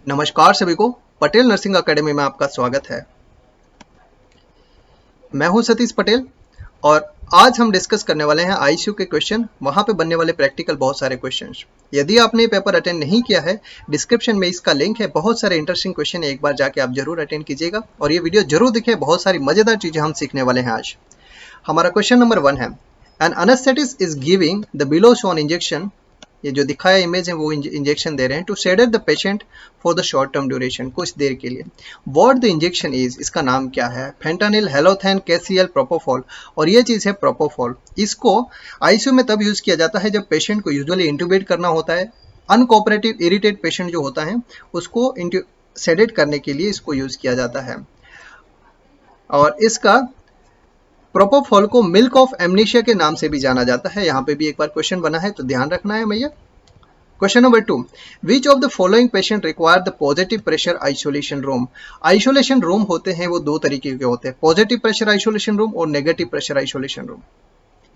नमस्कार सभी को, पटेल नर्सिंग एकेडमी में आपका स्वागत है। मैं हूं सतीश पटेल और आज हम डिस्कस करने वाले हैं आईसीयू के क्वेश्चन, वहां पे बनने वाले प्रैक्टिकल बहुत सारे क्वेश्चंस। यदि आपने पेपर अटेंड नहीं किया है, डिस्क्रिप्शन में इसका लिंक है। बहुत सारे इंटरेस्टिंग क्वेश्चन है, एक बार जाके आप जरूर अटेंड कीजिएगा और ये वीडियो जरूर दिखे। बहुत सारी मजेदार चीजें हम सीखने वाले हैं आज। हमारा क्वेश्चन नंबर 1 है, an anaesthetist is giving the below shown injection. ये जो दिखाया इमेज है वो इंजेक्शन दे रहे हैं to sedate the patient for the short term duration, कुछ देर के लिए। व्हाट द इंजेक्शन इज, इसका नाम क्या है? फेंटानिल, हेलोथेन, कैसियल, प्रोपोफॉल। और ये चीज है प्रोपोफॉल। इसको आईसीयू में तब यूज किया जाता है जब पेशेंट को यूजुअली इंट्यूबेट करना होता है। अनकोऑपरेटिव इरिटेट पेशेंट जो होता है उसको सेडेट करने के लिए इसको यूज किया जाता है। और इसका प्रोपोफॉल को मिल्क ऑफ एमनीशिया के नाम से भी जाना जाता है। यहाँ पे भी एक बार क्वेश्चन बना है तो ध्यान रखना है भैया। Question number 2, which of the following patient require the positive pressure isolation room. Isolation room होते हैं वो दो तरीके के होते हैं, पॉजिटिव प्रेशर आइसोलेशन रूम और नेगेटिव प्रेशर आइसोलेशन रूम।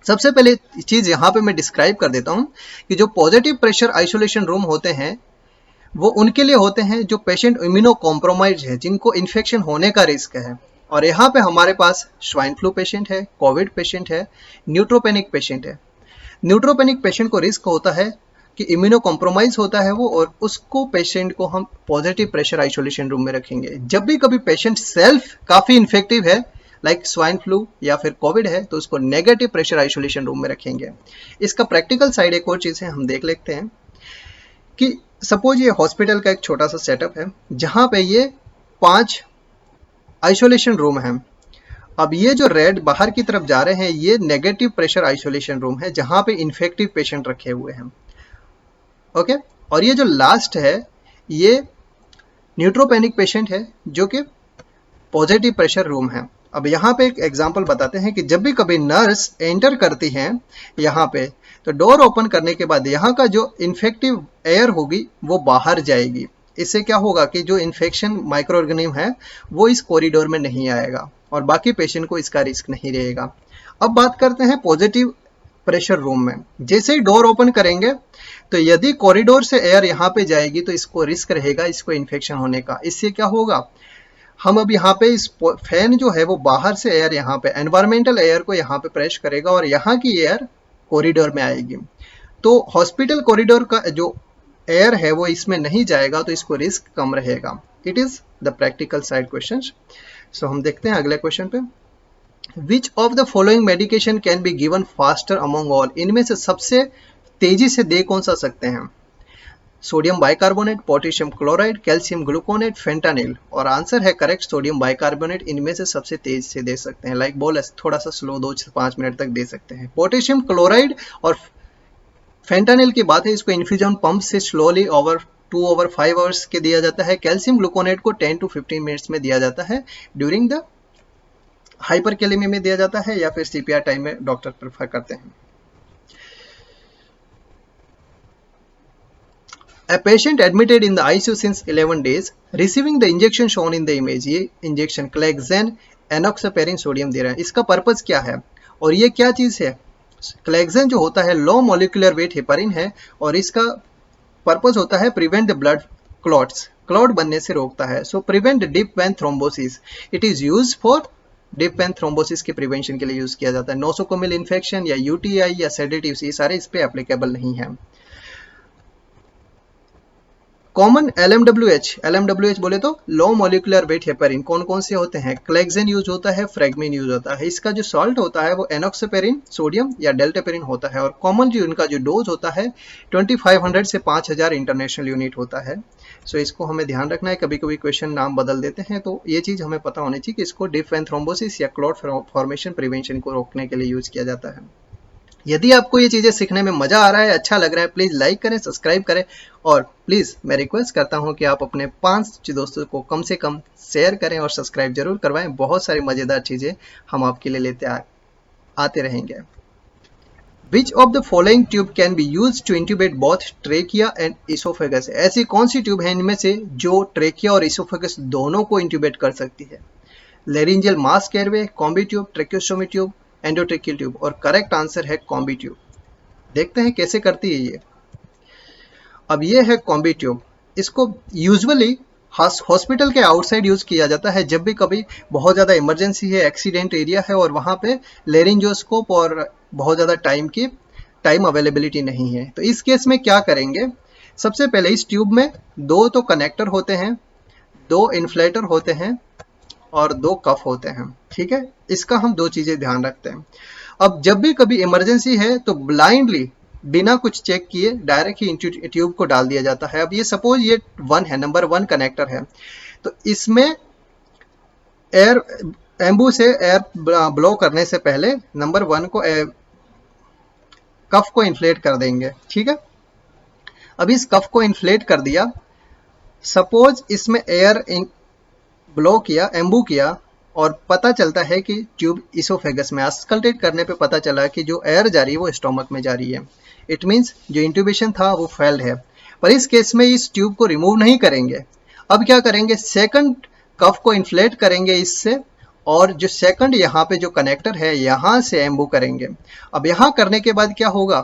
सबसे पहले चीज यहाँ पे मैं डिस्क्राइब कर देता हूँ कि जो पॉजिटिव प्रेशर आइसोलेशन रूम होते हैं वो उनके लिए होते हैं जो पेशेंट इम्यूनो कॉम्प्रोमाइज है, जिनको इन्फेक्शन होने का रिस्क है। और यहाँ पे हमारे पास स्वाइन फ्लू पेशेंट है, कोविड पेशेंट है, न्यूट्रोपेनिक पेशेंट है। न्यूट्रोपेनिक पेशेंट को रिस्क होता है कि इम्यूनो कॉम्प्रोमाइज होता है वो, और उसको पेशेंट को हम पॉजिटिव प्रेशर आइसोलेशन रूम में रखेंगे। जब भी कभी पेशेंट सेल्फ काफी इन्फेक्टिव है लाइक स्वाइन फ्लू या फिर कोविड है तो उसको नेगेटिव प्रेशर आइसोलेशन रूम में रखेंगे। इसका प्रैक्टिकल साइड एक और चीज है, हम देख लेते हैं कि सपोज ये हॉस्पिटल का एक छोटा सा सेटअप है जहां पे ये 5 आइसोलेशन रूम है। अब ये जो रेड बाहर की तरफ जा रहे हैं ये नेगेटिव प्रेशर आइसोलेशन रूम है जहां पे इन्फेक्टिव पेशेंट रखे हुए हैं। ओके, और ये जो लास्ट है ये न्यूट्रोपेनिक पेशेंट है जो कि पॉजिटिव प्रेशर रूम है। अब यहाँ पे एक एग्जांपल बताते हैं कि जब भी कभी नर्स एंटर करती हैं यहाँ पे तो डोर ओपन करने के बाद यहाँ का जो इन्फेक्टिव एयर होगी वो बाहर जाएगी। इससे क्या होगा कि जो इन्फेक्शन माइक्रो ऑर्गेनिज्म है वो इस कॉरिडोर में नहीं आएगा और बाकी पेशेंट को इसका रिस्क नहीं रहेगा। अब बात करते हैं पॉजिटिव प्रेशर रूम में। जैसे ही डोर ओपन करेंगे तो यदि कॉरिडोर से एयर यहाँ पे जाएगी तो इसको रिस्क रहेगा इसको इन्फेक्शन होने का। इससे क्या होगा, हम अब यहाँ पे इस फैन जो है वो बाहर से एयर यहाँ पे एनवायरमेंटल एयर को यहाँ पे प्रेस करेगा और यहाँ की एयर कॉरिडोर में आएगी। तो हॉस्पिटल कॉरिडोर का जो एयर है वो इसमें नहीं जाएगा तो इसको रिस्क कम रहेगा। It is the practical side question. So हम देखते हैं अगले क्वेश्चन पे। Which of the following medication can be given faster among all. इनमें से सबसे तेजी से दे कौन सा सकते हैं? Sodium bicarbonate, potassium chloride, calcium gluconate, fentanyl. और आंसर है करेक्ट सोडियम बाइकार्बोनेट। इनमें से सबसे तेज से दे सकते हैं, लाइक बोलस थोड़ा सा स्लो 2 से 5 मिनट तक दे सकते हैं। पोटेशियम क्लोराइड और फेंटानिल की बात है, इसको इन्फ्यूजन पंप से स्लोली ओवर 2 over 5 आवर्स के दिया जाता है। कैल्शियम ग्लूकोनेट को 10 to 15 मिनट्स में दिया जाता है, ड्यूरिंग द हाइपरकैलेमी में दिया जाता है या फिर सीपीआर टाइम में डॉक्टर प्रेफर करते हैं। A patient admitted in the ICU since 11 days receiving the injection shown in the image। ये इंजेक्शन क्लेक्सेन एनॉक्सापेरिन सोडियम दे रहा है। इसका पर्पस क्या है और ये क्या चीज है? क्लेक्सेन जो होता है लो मॉलिक्यूलर वेट हेपारिन है और इसका पर्पस होता है prevent the blood clots, clot बनने से रोकता है। So prevent deep vein thrombosis. It is use for deep vein thrombosis के प्रिवेंशन के लिए यूज किया जाता है। नोसोकोमियल इन्फेक्शन या यूटीआई या सेडेटिव्स ये सारे इस पे एप्लीकेबल नहीं है। कॉमन LMWH बोले तो लो मॉलिक्यूलर वेट हेपारिन कौन कौन से होते हैं? क्लेक्सेन यूज होता है, फ्रेगमिन यूज होता है। इसका जो सॉल्ट होता है वो एनॉक्सापेरिन सोडियम या डेल्टापेरिन होता है और कॉमन जो इनका जो डोज होता है 2500 से 5000 इंटरनेशनल यूनिट होता है। सो इसको हमें ध्यान रखना है, कभी कभी क्वेश्चन नाम बदल देते हैं तो ये चीज हमें पता होनी चाहिए कि इसको डिप वेन थ्रोम्बोसिस या क्लॉट फॉर्मेशन प्रिवेंशन को रोकने के लिए यूज किया जाता है। यदि आपको ये चीजें सीखने में मजा आ रहा है, अच्छा लग रहा है, प्लीज लाइक करें, सब्सक्राइब करें और प्लीज मैं रिक्वेस्ट करता हूं कि आप अपने 5 दोस्तों को कम से कम शेयर करें और सब्सक्राइब जरूर करवाएं। बहुत सारी मजेदार चीजें हम आपके लिए लेते आते रहेंगे। Which of the following tube can be used to intubate both trachea and esophagus? ऐसी कौन सी ट्यूब है इनमें से जो ट्रेकिया और इसोफेगस दोनों को इंट्यूबेट कर सकती है? Laryngeal mask airway, combi tube, tracheostomy tube, endotracheal tube. और करेक्ट आंसर है कॉम्बी ट्यूब। देखते हैं कैसे करती है ये। अब ये है कॉम्बी ट्यूब। इसको यूजुअली हॉस्पिटल के आउटसाइड यूज किया जाता है जब भी कभी बहुत ज़्यादा इमरजेंसी है, एक्सीडेंट एरिया है और वहाँ पे लेरिंजोस्कोप और बहुत ज़्यादा टाइम अवेलेबिलिटी नहीं है। तो इस केस में क्या करेंगे, सबसे पहले इस ट्यूब में 2 तो कनेक्टर होते हैं, 2 इन्फ्लेटर होते हैं और 2 कफ होते हैं। ठीक है, इसका हम 2 चीज़ें ध्यान रखते हैं। अब जब भी कभी इमरजेंसी है तो ब्लाइंडली बिना कुछ चेक किए डायरेक्ट ही ट्यूब को डाल दिया जाता है। अब ये सपोज ये 1 है, नंबर 1 कनेक्टर है, तो इसमें एयर एम्बू से एयर ब्लो करने से पहले नंबर 1 को कफ को इन्फ्लेट कर देंगे। ठीक है, अब इस कफ को इन्फ्लेट कर दिया, सपोज इसमें एयर ब्लो किया, एम्बू किया और पता चलता है कि ट्यूब इसोफेगस में, अस्कल्टेट करने पे पता चला कि जो एयर जा रही है वो स्टोमक में जा रही है। इट मीन्स जो इंट्यूबेशन था वो फेल्ड है। पर इस केस में इस ट्यूब को रिमूव नहीं करेंगे। अब क्या करेंगे, सेकंड कफ को इन्फ्लेट करेंगे इससे और जो सेकंड यहाँ पे जो कनेक्टर है यहाँ से एम्बू करेंगे। अब यहाँ करने के बाद क्या होगा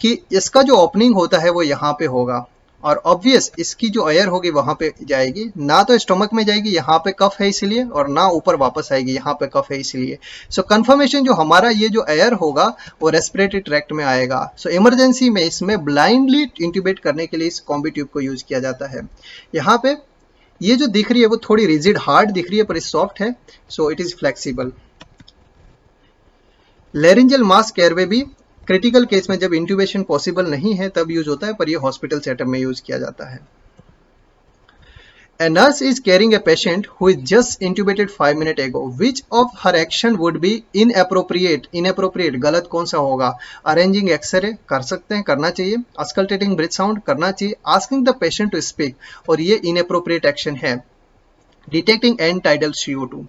कि इसका जो ओपनिंग होता है वो यहाँ पे होगा और ऑब्वियस इसकी जो एयर होगी वहां पे जाएगी, ना तो स्टोमक में जाएगी, यहाँ पे कफ है इसलिए, और ना ऊपर वापस आएगी, यहाँ पे कफ है इसलिए। सो कंफर्मेशन जो हमारा ये जो एयर होगा वो रेस्पिरेटरी ट्रैक्ट में आएगा। सो इमरजेंसी में इसमें ब्लाइंडली इंट्यूबेट करने के लिए इस कॉम्बी ट्यूब को यूज किया जाता है। यहाँ पे ये जो दिख रही है वो थोड़ी रिजिड हार्ड दिख रही है पर सॉफ्ट है, so it is flexible. Laryngeal mask airway भी क्रिटिकल केस में जब इंट्यूबेशन पॉसिबल नहीं है तब यूज होता है, पर यह हॉस्पिटल सेटअप में यूज किया जाता है। A nurse is carrying a patient who is just intubated 5 minutes ago. Which of her action would be inappropriate? Inappropriate गलत कौन सा होगा? Arranging X-ray कर सकते हैं, करना चाहिए। Auscultating breath sound करना चाहिए। Asking the patient to speak और ये inappropriate action है। Detecting end tidal CO2.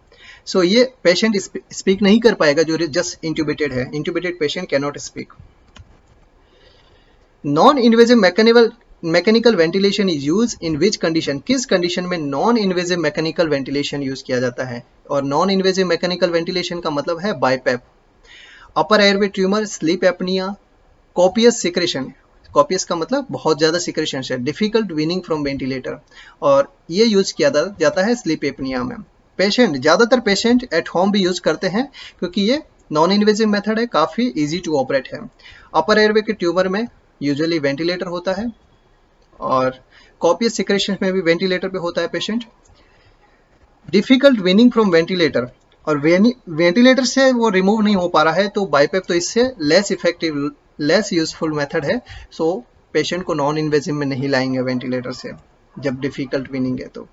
So ये पेशेंट स्पीक नहीं कर पाएगा जो जस्ट इंट्यूबेटेड है। Intubated patient can not speak. Non invasive mechanical ventilation is use in which condition? किस कंडीशन में non invasive mechanical ventilation use किया जाता है? और नॉन इन्वेजिव मैकेनिकल वेंटिलेशन का मतलब है बाइपैप, अपर airway tumour, sleep apnoea, copious secretion. Copious का मतलब बहुत ज्यादा सिक्रेशन है, डिफिकल्ट वीनिंग फ्रॉम वेंटिलेटर, और ये यूज किया जाता है स्लीप एपनिया में। पेशेंट, ज़्यादातर पेशेंट एट होम भी यूज करते हैं क्योंकि ये नॉन इन्वेजिव मेथड है, काफ़ी इजी टू ऑपरेट है। अपर एयरवे के ट्यूमर में यूजुअली वेंटिलेटर होता है और कॉपियस सिक्रेशन में भी वेंटिलेटर पे होता है patient. Difficult weaning from ventilator, और वेंटिलेटर से वो रिमूव नहीं हो पा रहा है तो बाइपैप तो इससे less effective, less useful method है। सो पेशेंट को नॉन इन्वेजिव में नहीं लाएंगे वेंटिलेटर से जब डिफिकल्ट वीनिंग है तो।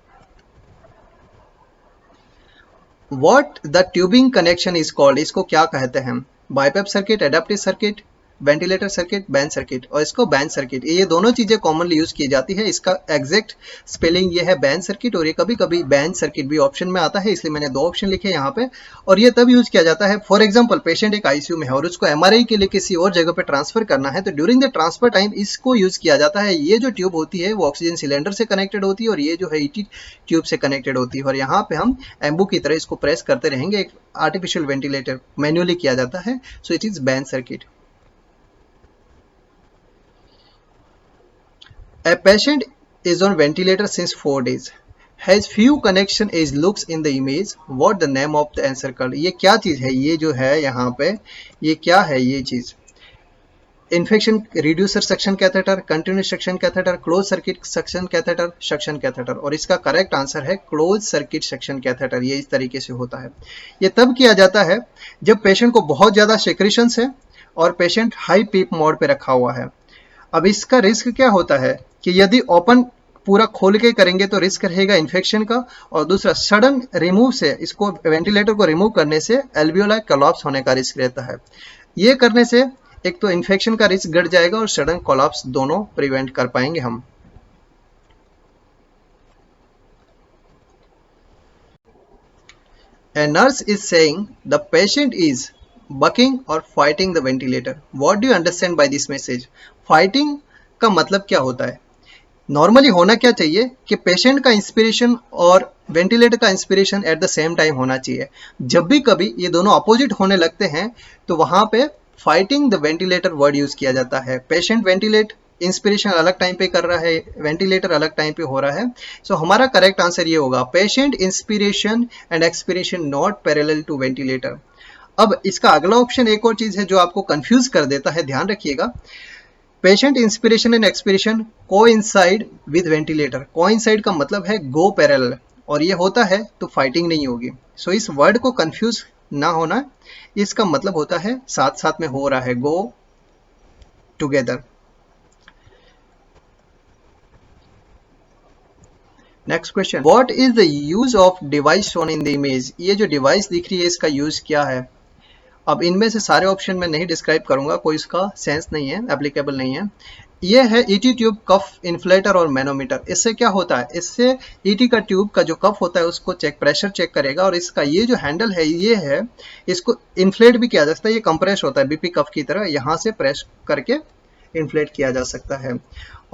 What the tubing connection is called? इसको क्या कहते हैं? BiPAP circuit, adaptive circuit, ventilator circuit, band circuit, और इसको बैंड सर्किट। ये दोनों चीजें कॉमनली यूज की जाती है। इसका एग्जैक्ट स्पेलिंग ये है बैंड सर्किट, और ये कभी कभी बैंड सर्किट भी ऑप्शन में आता है, इसलिए मैंने 2 ऑप्शन लिखे यहाँ पे। और ये तब यूज किया जाता है, फॉर एग्जाम्पल पेशेंट एक आईसीयू में है और उसको एमआरआई के लिए किसी और जगह पे ट्रांसफर करना है, तो ड्यूरिंग द ट्रांसफर टाइम इसको यूज किया जाता है। ये जो ट्यूब होती है वो ऑक्सीजन सिलेंडर से कनेक्टेड होती है और ये जो है ईटी ट्यूब से कनेक्टेड होती है, और यहाँ पे हम एम्बू की तरह इसको प्रेस करते रहेंगे। एक आर्टिफिशियल वेंटिलेटर मैन्युअली किया जाता है, so it is band circuit. A patient is on ventilator since 4 days. Has few connection as looks in the image. What the name of the encircle? ये क्या चीज है? ये जो है यहाँ पे ये क्या है? ये चीज infection reducer suction catheter, continuous suction catheter, close circuit suction catheter, suction catheter, और इसका करेक्ट आंसर है क्लोज सर्किट सक्शन कैथेटर। ये इस तरीके से होता है। ये तब किया जाता है जब पेशेंट को बहुत ज्यादा सेक्रेशंस है और पेशेंट हाई पीप मोड पे रखा हुआ है। अब इसका रिस्क क्या होता है कि यदि ओपन पूरा खोल के करेंगे तो रिस्क रहेगा इन्फेक्शन का, और दूसरा सडन रिमूव से, इसको वेंटिलेटर को रिमूव करने से एल्वियोलाई कोलैप्स होने का रिस्क रहता है। ये करने से एक तो इन्फेक्शन का रिस्क घट जाएगा और सडन कोलैप्स दोनों प्रिवेंट कर पाएंगे हम। A nurse is saying the patient is bucking or fighting the ventilator. What do you understand by this message? Fighting का मतलब क्या होता है? नॉर्मली होना क्या चाहिए कि पेशेंट का इंस्पिरेशन और वेंटिलेटर का inspiration at the same time होना चाहिए। जब भी कभी ये दोनों अपोजिट होने लगते हैं तो वहां पे fighting the ventilator word use किया जाता है। पेशेंट वेंटिलेट इंस्पिरेशन अलग टाइम पे कर रहा है, वेंटिलेटर अलग टाइम पे हो रहा है। सो हमारा करेक्ट आंसर ये होगा, patient inspiration and expiration not parallel to ventilator. अब इसका अगला ऑप्शन एक और चीज है जो आपको कंफ्यूज कर देता है, ध्यान रखिएगा। Patient inspiration and expiration coincide with ventilator. Coincide का मतलब है गो पैरेलल, और ये होता है तो फाइटिंग नहीं होगी। सो इस वर्ड को कंफ्यूज ना होना, इसका मतलब होता है साथ साथ में हो रहा है, go together. Next question, what is the use of device shown in the image. ये जो डिवाइस दिख रही है इसका यूज क्या है। अब इनमें से सारे ऑप्शन मैं नहीं डिस्क्राइब करूंगा, कोई इसका सेंस नहीं है, एप्लीकेबल नहीं है। ये है ईटी ट्यूब, कफ इन्फ्लेटर और मैनोमीटर। इससे क्या होता है, इससे ईटी का ट्यूब का जो कफ होता है उसको प्रेशर चेक करेगा, और इसका ये जो हैंडल है ये है, इसको इन्फ्लेट भी किया जा सकता है। ये कंप्रेस होता है बीपी कफ की तरह, यहाँ से प्रेस करके इन्फ्लेट किया जा सकता है।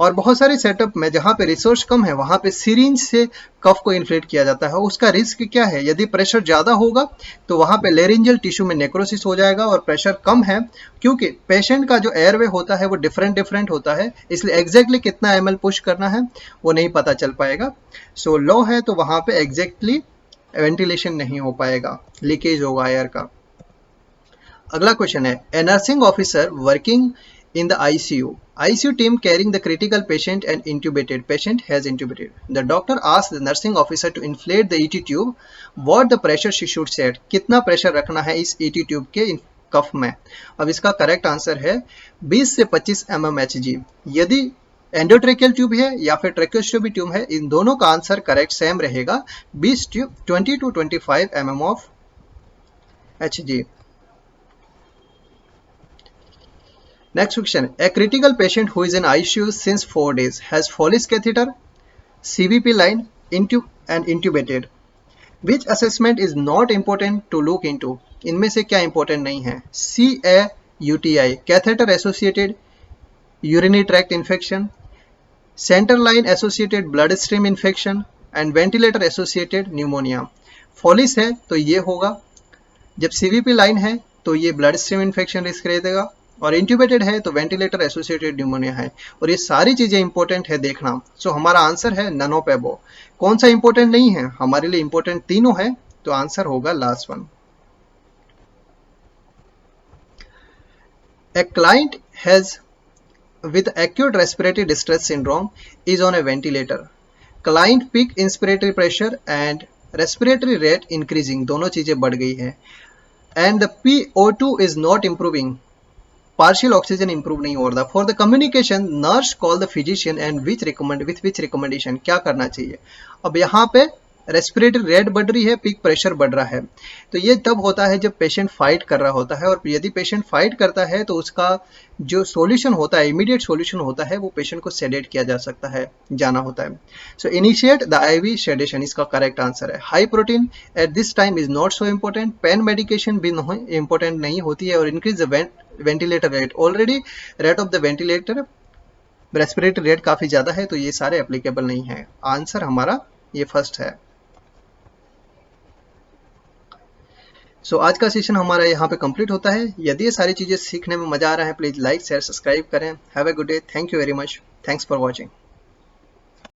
और बहुत सारे सेटअप में जहाँ पे रिसोर्स कम है वहाँ पे सिरिंज से कफ को इन्फ्लेट किया जाता है। उसका रिस्क क्या है, यदि प्रेशर ज़्यादा होगा तो वहाँ पे लेरिंजियल टिश्यू में नेक्रोसिस हो जाएगा, और प्रेशर कम है क्योंकि पेशेंट का जो एयरवे होता है वो डिफरेंट होता है, इसलिए एग्जैक्टली कितना ml पुश करना है वो नहीं पता चल पाएगा। सो लो है तो वहाँ पे एग्जैक्टली वेंटिलेशन नहीं हो पाएगा, लीकेज होगा एयर का। अगला क्वेश्चन है, a nursing officer working in the ICU team carrying the critical patient and intubated patient has intubated. The doctor asked the nursing officer to inflate the ET tube. What the pressure she should set? कितना pressure रखना है इस ET tube के कफ में। अब इसका correct answer है 20 से 25 mmHg। यदि एंडोट्रेकियल ट्यूब है या फिर ट्रेकोस्टोमी ट्यूब है, इन दोनों का आंसर करेक्ट सेम रहेगा, 20 to 25 mm of Hg। Next question, a critical patient who is in ICU since 4 days has Foley's catheter, CVP line, and intubated. Which assessment is not important to look into? इनमें से क्या important नहीं है? CAUTI, catheter associated urinary tract infection, center line associated bloodstream infection, and ventilator associated pneumonia. Foley's है तो ये होगा, जब CVP line है तो ये bloodstream infection रिस्क रहेगा, और इंट्यूबेटेड है तो वेंटिलेटर एसोसिएटेड न्यूमोनिया है, और ये सारी चीजें इंपॉर्टेंट है देखना। सो हमारा आंसर है नन ऑफ एबो। कौन सा इंपॉर्टेंट नहीं है, हमारे लिए इंपॉर्टेंट तीनों है, तो आंसर होगा last one. A client has with acute respiratory distress syndrome is on A ventilator. Client peak inspiratory pressure and respiratory rate increasing, दोनों चीजें बढ़ गई है, and the PO2 is not improving, partial oxygen improve नहीं हो रहा। For the communication nurse call the physician and which recommendation, क्या करना चाहिए। अब यहाँ पे रेस्पिरेटरी रेट बढ़ रही है, पीक प्रेशर बढ़ रहा है, तो ये तब होता है जब पेशेंट फाइट कर रहा होता है, और यदि पेशेंट फाइट करता है तो उसका जो सॉल्यूशन होता है, इमीडिएट सॉल्यूशन होता है, वो पेशेंट को सेडेट किया जा सकता है, जाना होता है। So initiate the IV sedation, इसका करेक्ट आंसर है। High protein at this time is not so important, pain medication भी इंपॉर्टेंट नहीं होती है, और increase the ventilator rate, already rate of the ventilator respiratory rate काफी ज्यादा है, तो ये सारे एप्लीकेबल नहीं है। आंसर हमारा ये फर्स्ट है। सो आज का सेशन हमारा यहाँ पे कंप्लीट होता है। यदि ये सारी चीजें सीखने में मजा आ रहा है, प्लीज लाइक शेयर सब्सक्राइब करें। Have a good day, thank you very much, thanks for watching.